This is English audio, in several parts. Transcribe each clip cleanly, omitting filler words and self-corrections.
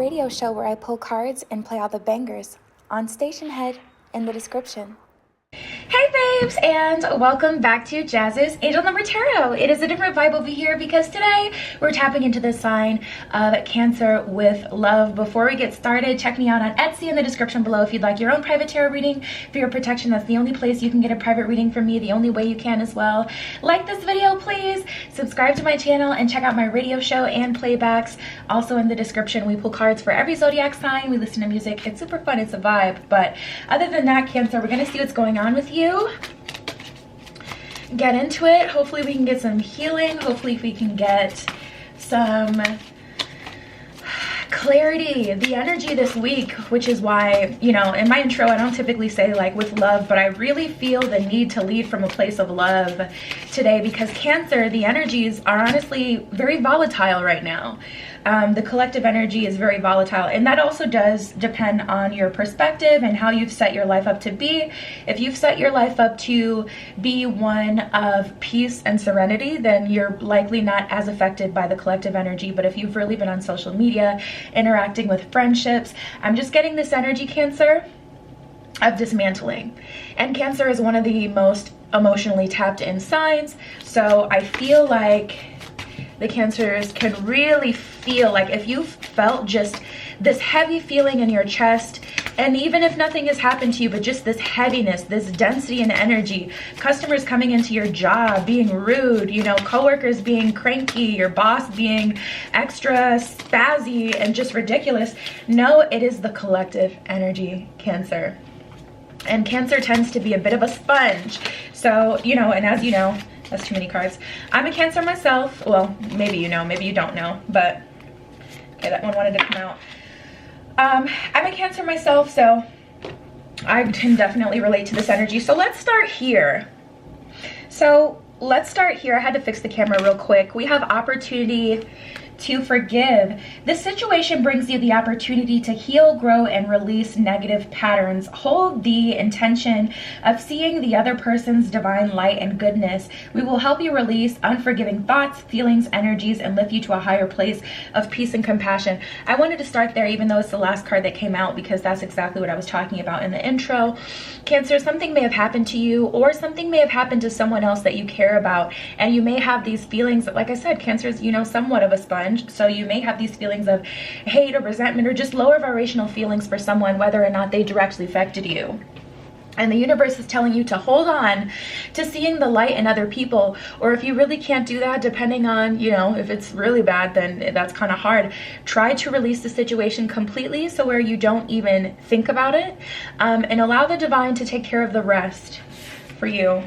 radio show where I pull cards and play all the bangers on Stationhead in the description. Hey babes, and welcome back to Jazz's Angel Number Tarot. It is a different vibe over here because today we're tapping into the sign of Cancer with love. Before we get started, check me out on Etsy in the description below if you'd like your own private tarot reading for your protection. That's the only place you can get a private reading from me, the only way you can as well. Like this video, please. Subscribe to my channel and check out my radio show and playbacks. Also in the description, we pull cards for every zodiac sign. We listen to music. It's super fun. It's a vibe. But other than that, Cancer, we're going to see what's going on with you. Get into it. Hopefully we can get some healing. Hopefully we can get some clarity, the energy this week, which is why, you know, in my intro I don't typically say like with love, but I really feel the need to lead from a place of love today because Cancer, the energies are honestly very volatile right now. The collective energy is very volatile, and that also does depend on your perspective and how you've set your life up to be. If you've set your life up to be one of peace and serenity, then you're likely not as affected by the collective energy. But if you've really been on social media, interacting with friendships, I'm just getting this energy, Cancer, of dismantling. And Cancer is one of the most emotionally tapped in signs, so I feel like the Cancers can really feel like if you felt just this heavy feeling in your chest, and even if nothing has happened to you, but just this heaviness, this density and energy, customers coming into your job being rude, you know, coworkers being cranky, your boss being extra spazzy and just ridiculous. No, it is the collective energy, Cancer. And Cancer tends to be a bit of a sponge. So, you know, and as you know, that's too many cards. I'm a Cancer myself. Well, maybe you know, maybe you don't know, but okay, that one wanted to come out. I'm a Cancer myself, so I can definitely relate to this energy. So let's start here. I had to fix the camera real quick. We have opportunity to forgive. This situation brings you the opportunity to heal, grow, and release negative patterns. Hold the intention of seeing the other person's divine light and goodness. We will help you release unforgiving thoughts, feelings, energies, and lift you to a higher place of peace and compassion. I wanted to start there even though it's the last card that came out because that's exactly what I was talking about in the intro. Cancer, something may have happened to you or something may have happened to someone else that you care about, and you may have these feelings, like I said, Cancer is, you know, somewhat of a sponge. So you may have these feelings of hate or resentment or just lower vibrational feelings for someone, whether or not they directly affected you. And the universe is telling you to hold on to seeing the light in other people. Or if you really can't do that, depending on, you know, if it's really bad, then that's kind of hard. Try to release the situation completely so where you don't even think about it, and allow the divine to take care of the rest for you.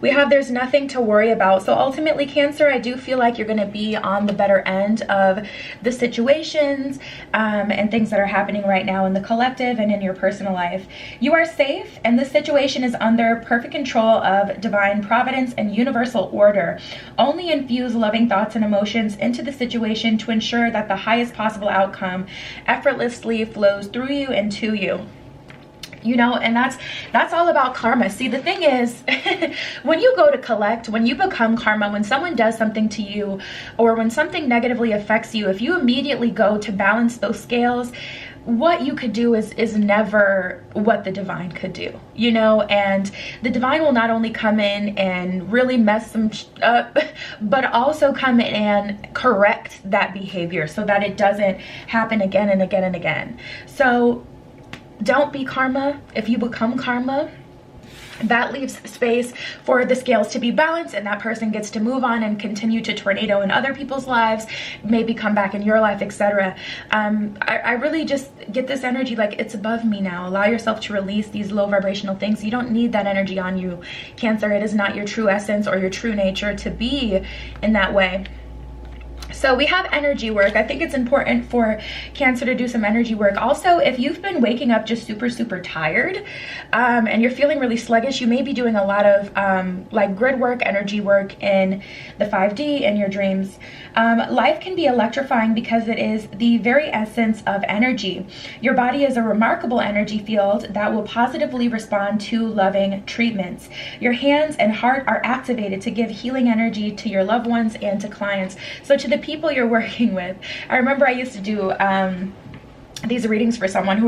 We have there's nothing to worry about. So ultimately, Cancer, I do feel like you're going to be on the better end of the situations and things that are happening right now in the collective and in your personal life. You are safe, and this situation is under perfect control of divine providence and universal order. Only infuse loving thoughts and emotions into the situation to ensure that the highest possible outcome effortlessly flows through you and to you. You know, and that's all about karma. See, the thing is, when you go to collect, when you become karma, when someone does something to you or when something negatively affects you, if you immediately go to balance those scales, what you could do is never what the divine could do, you know. And the divine will not only come in and really mess some up, but also come in and correct that behavior so that it doesn't happen again and again and again. So don't be karma. If you become karma, that leaves space for the scales to be balanced, and that person gets to move on and continue to tornado in other people's lives, maybe come back in your life, etc. I really just get this energy like it's above me now. Allow yourself to release these low vibrational things. You don't need that energy on you, Cancer. It is not your true essence or your true nature to be in that way. So we have energy work. I think it's important for Cancer to do some energy work. Also, if you've been waking up just super tired and you're feeling really sluggish, you may be doing a lot of like grid work, energy work in the 5D in your dreams. Life can be electrifying because it is the very essence of energy. Your body is a remarkable energy field that will positively respond to loving treatments. Your hands and heart are activated to give healing energy to your loved ones and to clients. So to the people people you're working with. I remember I used to do these readings for someone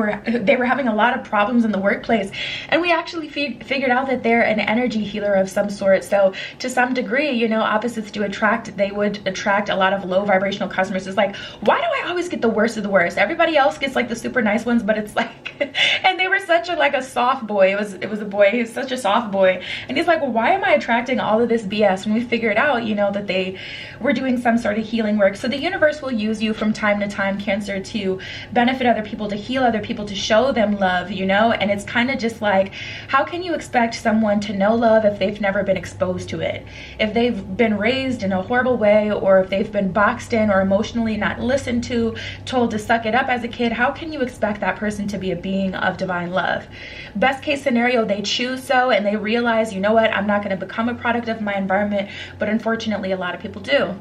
they were having a lot of problems in the workplace, and we actually figured out that they're an energy healer of some sort. So to some degree, you know, opposites do attract. They would attract a lot of low vibrational customers. It's like, why do I always get the worst of the worst? Everybody else gets like the super nice ones, but it's like and they were such a like a soft boy. It was a boy. He was such a soft boy, and he's like, well, why am I attracting all of this BS? And we figured out, you know, that they were doing some sort of healing work. So the universe will use you from time to time, Cancer, to benefit other people, to heal other people, to show them love, you know. And it's kind of just like, how can you expect someone to know love if they've never been exposed to it? If they've been raised in a horrible way, or if they've been boxed in or emotionally not listened to, told to suck it up as a kid, how can you expect that person to be a being of divine love? Best case scenario, they choose so, and they realize, you know what, I'm not going to become a product of my environment. But unfortunately, a lot of people do.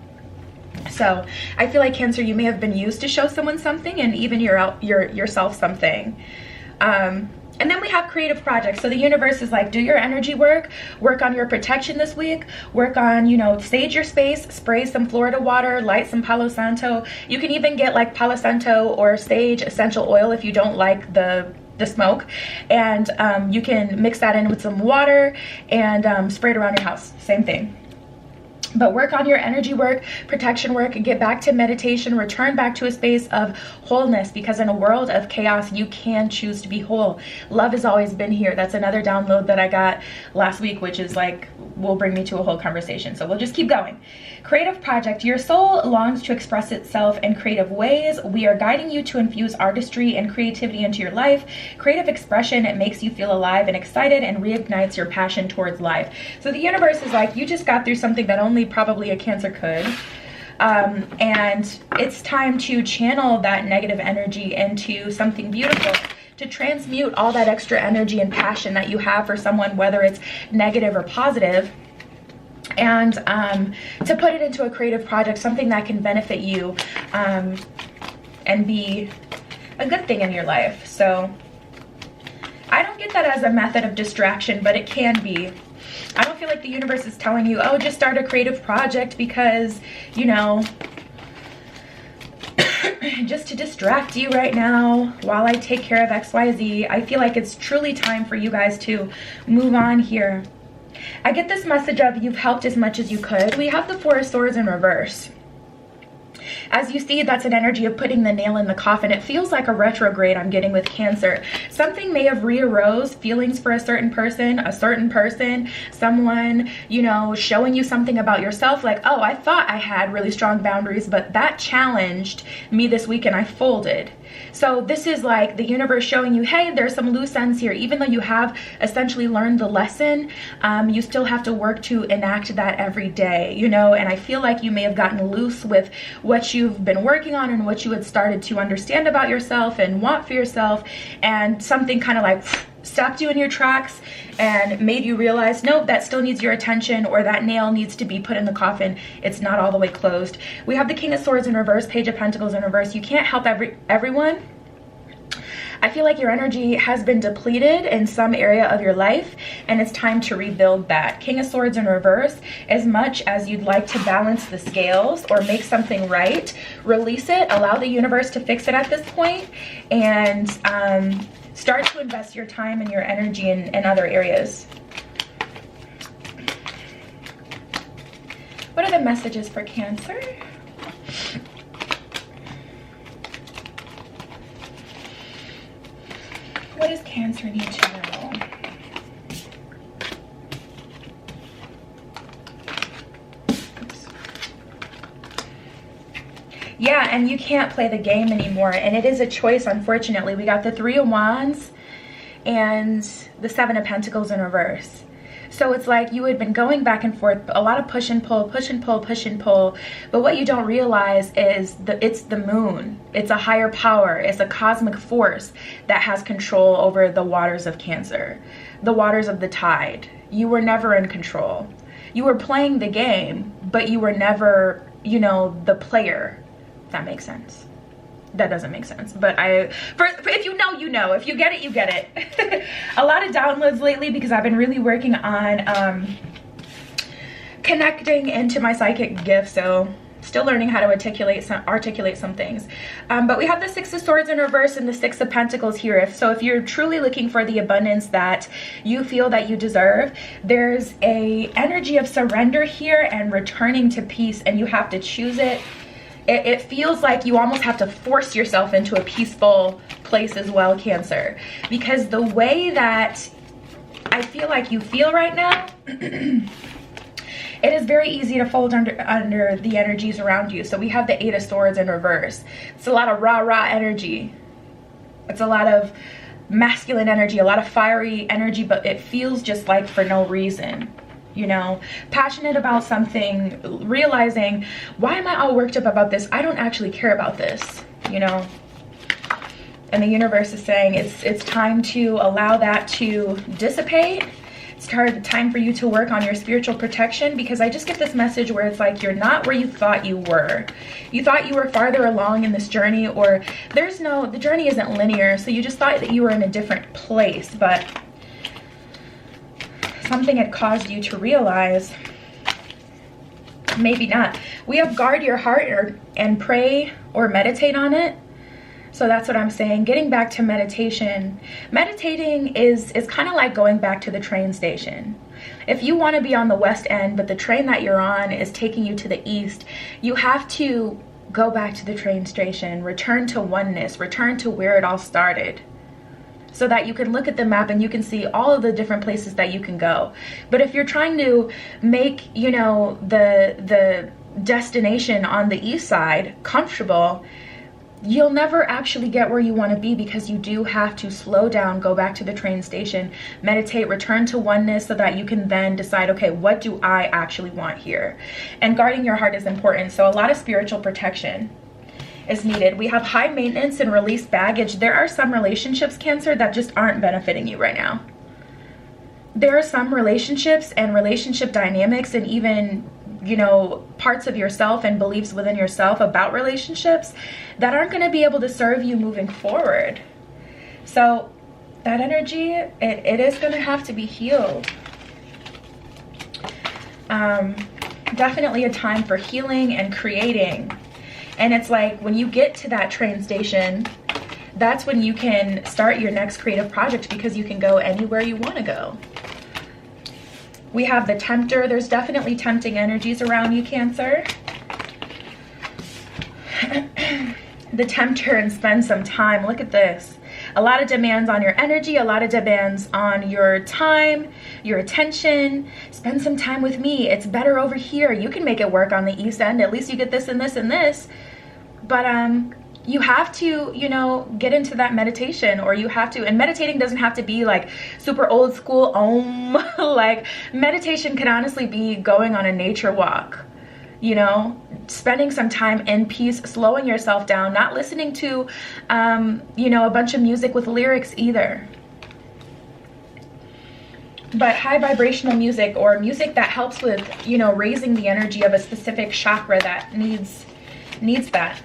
So I feel like, Cancer, you may have been used to show someone something, and even yourself something. And then we have creative projects. So the universe is like, do your energy work on your protection this week, work on, you know, sage your space, spray some Florida water, light some Palo Santo. You can even get like Palo Santo or sage essential oil if you don't like the smoke, and you can mix that in with some water and spray it around your house. Same thing. But work on your energy work, protection work, get back to meditation, return back to a space of wholeness, because in a world of chaos, you can choose to be whole. Love has always been here. That's another download that I got last week, which is like, will bring me to a whole conversation. So we'll just keep going. Creative project. Your soul longs to express itself in creative ways. We are guiding you to infuse artistry and creativity into your life. Creative expression, it makes you feel alive and excited and reignites your passion towards life. So the universe is like, you just got through something that only probably a Cancer could. And it's time to channel that negative energy into something beautiful, to transmute all that extra energy and passion that you have for someone, whether it's negative or positive, and to put it into a creative project, something that can benefit you and be a good thing in your life. So I don't get that as a method of distraction, but it can be. I don't feel like the universe is telling you, oh, just start a creative project because, you know, just to distract you right now while I take care of XYZ. I feel like it's truly time for you guys to move on here. I get this message of, you've helped as much as you could. We have the Four of Swords in reverse. As you see, that's an energy of putting the nail in the coffin. It feels like a retrograde I'm getting with Cancer. Something may have re-arose, feelings for a certain person, someone, you know, showing you something about yourself, like, oh, I thought I had really strong boundaries, but that challenged me this week and I folded. So this is like the universe showing you, hey, there's some loose ends here. Even though you have essentially learned the lesson, you still have to work to enact that every day, you know. And I feel like you may have gotten loose with what you've been working on and what you had started to understand about yourself and want for yourself, and something kind of like stopped you in your tracks and made you realize, nope, that still needs your attention, or that nail needs to be put in the coffin. It's not all the way closed. We have the King of Swords in reverse, Page of Pentacles in reverse. You can't help everyone. I feel like your energy has been depleted in some area of your life, and it's time to rebuild that. King of Swords in reverse, as much as you'd like to balance the scales or make something right, release it, allow the universe to fix it at this point, and start to invest your time and your energy in other areas. What are the messages for Cancer? What does Cancer need to know? Oops. Yeah, and you can't play the game anymore, and it is a choice, unfortunately. We got the Three of Wands and the Seven of Pentacles in reverse. So it's like you had been going back and forth, a lot of push and pull, push and pull, push and pull. But what you don't realize is it's the moon. It's a higher power. It's a cosmic force that has control over the waters of Cancer, the waters of the tide. You were never in control. You were playing the game, but you were never, you know, the player. If that makes sense. That doesn't make sense, but if you know, you know. If you get it, you get it. A lot of downloads lately because I've been really working on connecting into my psychic gift. So Still learning how to articulate some things. But we have the Six of Swords in reverse and the Six of Pentacles here. If you're truly looking for the abundance that you feel that you deserve, there's a energy of surrender here and returning to peace, and you have to choose it. It feels like you almost have to force yourself into a peaceful place as well, Cancer, because the way that I feel like you feel right now, it is very easy to fold under the energies around you. So we have the Eight of Swords in reverse. It's a lot of rah-rah energy. It's a lot of masculine energy, a lot of fiery energy, but it feels just like for no reason. You know, passionate about something, realizing, why am I all worked up about this? I don't actually care about this, you know. And the universe is saying it's time to allow that to dissipate. It's time for you to work on your spiritual protection, because I just get this message where it's like you're not where you thought you were. You thought you were farther along in this journey, or the journey isn't linear, so you just thought that you were in a different place, but something had caused you to realize maybe not. We have guard your heart and pray or meditate on it. So that's what I'm saying. Getting back to meditation. Meditating is kind of like going back to the train station. If you want to be on the west end, but the train that you're on is taking you to the east, you have to go back to the train station, return to oneness, return to where it all started, so that you can look at the map and you can see all of the different places that you can go. But if you're trying to make, you know, the destination on the east side comfortable, you'll never actually get where you want to be, because you do have to slow down, go back to the train station, meditate, return to oneness, so that you can then decide, okay, what do I actually want here? And guarding your heart is important. So a lot of spiritual protection is needed. We have high maintenance and release baggage. There are some relationships, Cancer, that just aren't benefiting you right now. There are some relationships and relationship dynamics, and even, you know, parts of yourself and beliefs within yourself about relationships that aren't going to be able to serve you moving forward. So that energy, it is going to have to be healed. Definitely a time for healing and creating. And it's like when you get to that train station, that's when you can start your next creative project, because you can go anywhere you want to go. We have the Tempter. There's definitely tempting energies around you, Cancer. The Tempter, and spend some time. Look at this. A lot of demands on your energy, a lot of demands on your time, your attention. Spend some time with me. It's better over here. You can make it work on the east end. At least you get this and this and this. But you have to, you know, get into that meditation, or you have to, and meditating doesn't have to be like super old school like meditation can honestly be going on a nature walk, you know, spending some time in peace, slowing yourself down, not listening to you know, a bunch of music with lyrics either, but high vibrational music, or music that helps with, you know, raising the energy of a specific chakra that needs that.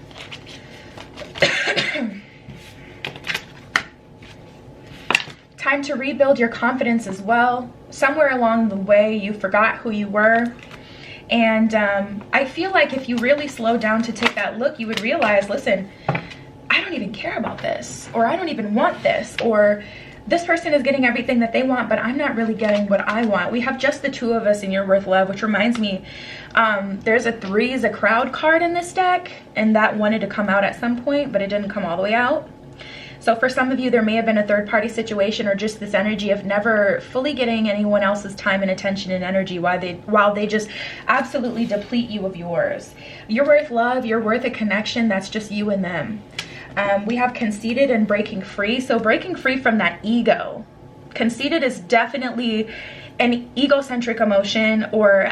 Time to rebuild your confidence as well. Somewhere along the way you forgot who you were, and I feel like if you really slowed down to take that look, you would realize, listen, I don't even care about this, or I don't even want this, or this person is getting everything that they want, but I'm not really getting what I want. We have just the two of us in Your Worth Love, which reminds me, there's a Threes a Crowd card in this deck, and that wanted to come out at some point, but it didn't come all the way out. So for some of you, there may have been a third-party situation, or just this energy of never fully getting anyone else's time and attention and energy while they just absolutely deplete you of yours. You're worth love. You're worth a connection that's just you and them. We have conceited and breaking free. So breaking free from that ego. Conceited is definitely an egocentric emotion or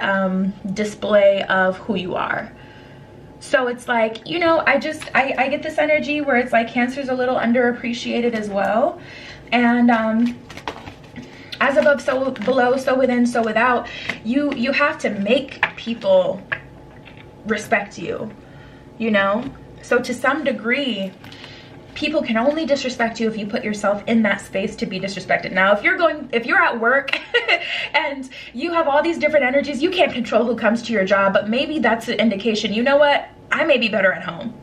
display of who you are. So it's like, you know, I get this energy where it's like Cancer's a little underappreciated as well. And as above, so below, so within, so without. You have to make people respect you, you know? So to some degree, People can only disrespect you if you put yourself in that space to be disrespected. Now, if you're at work and you have all these different energies, you can't control who comes to your job, but maybe that's an indication, you know what? I may be better at home.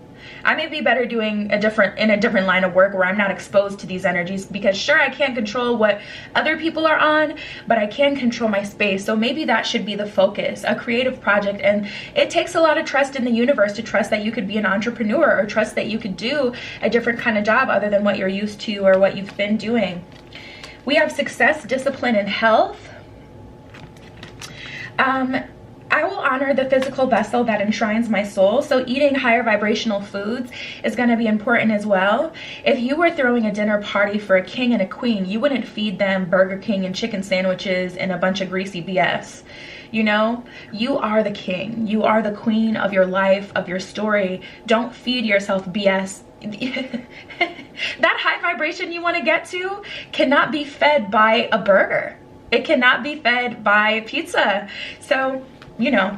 I may be better doing in a different line of work where I'm not exposed to these energies, because sure, I can't control what other people are on, but I can control my space. So maybe that should be the focus, a creative project. And it takes a lot of trust in the universe to trust that you could be an entrepreneur, or trust that you could do a different kind of job other than what you're used to or what you've been doing. We have success, discipline, and health. I will honor the physical vessel that enshrines my soul. So eating higher vibrational foods is going to be important as well. If you were throwing a dinner party for a king and a queen, you wouldn't feed them Burger King and chicken sandwiches and a bunch of greasy BS. You know, you are the king. You are the queen of your life, of your story. Don't feed yourself BS. That high vibration you want to get to cannot be fed by a burger. It cannot be fed by pizza. So, you know,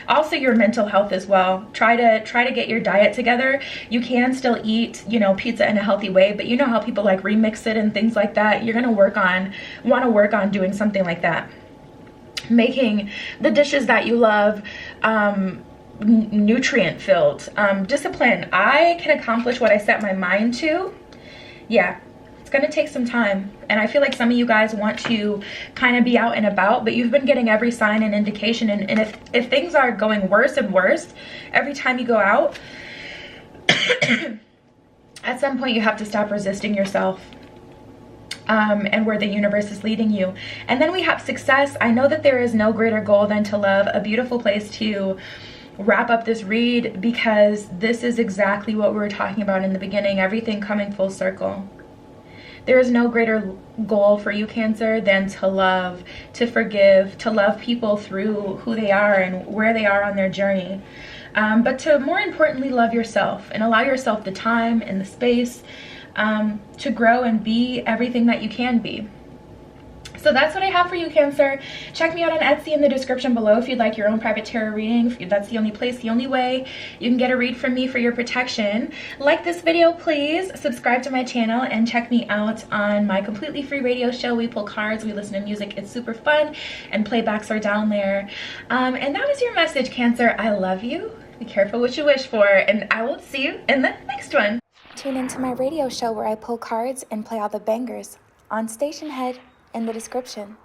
also your mental health as well. Try to get your diet together. You can still eat, you know, pizza in a healthy way, but you know how people like remix it and things like that. You're going to want to work on doing something like that. Making the dishes that you love nutrient filled. Discipline. I can accomplish what I set my mind to. Yeah. Going to take some time, and I feel like some of you guys want to kind of be out and about, but you've been getting every sign and indication, and if things are going worse and worse every time you go out, at some point you have to stop resisting yourself and where the universe is leading you. And then we have success. I know that there is no greater goal than to love. A beautiful place to wrap up this read, because this is exactly what we were talking about in the beginning, everything coming full circle. There is no greater goal for you, Cancer, than to love, to forgive, to love people through who they are and where they are on their journey. But to more importantly, love yourself and allow yourself the time and the space to grow and be everything that you can be. So that's what I have for you, Cancer. Check me out on Etsy in the description below if you'd like your own private tarot reading. That's the only place, the only way you can get a read from me for your protection. Like this video, please. Subscribe to my channel and check me out on my completely free radio show. We pull cards, we listen to music. It's super fun, and playbacks are down there. And that was your message, Cancer. I love you. Be careful what you wish for, and I will see you in the next one. Tune into my radio show where I pull cards and play all the bangers on Stationhead in the description.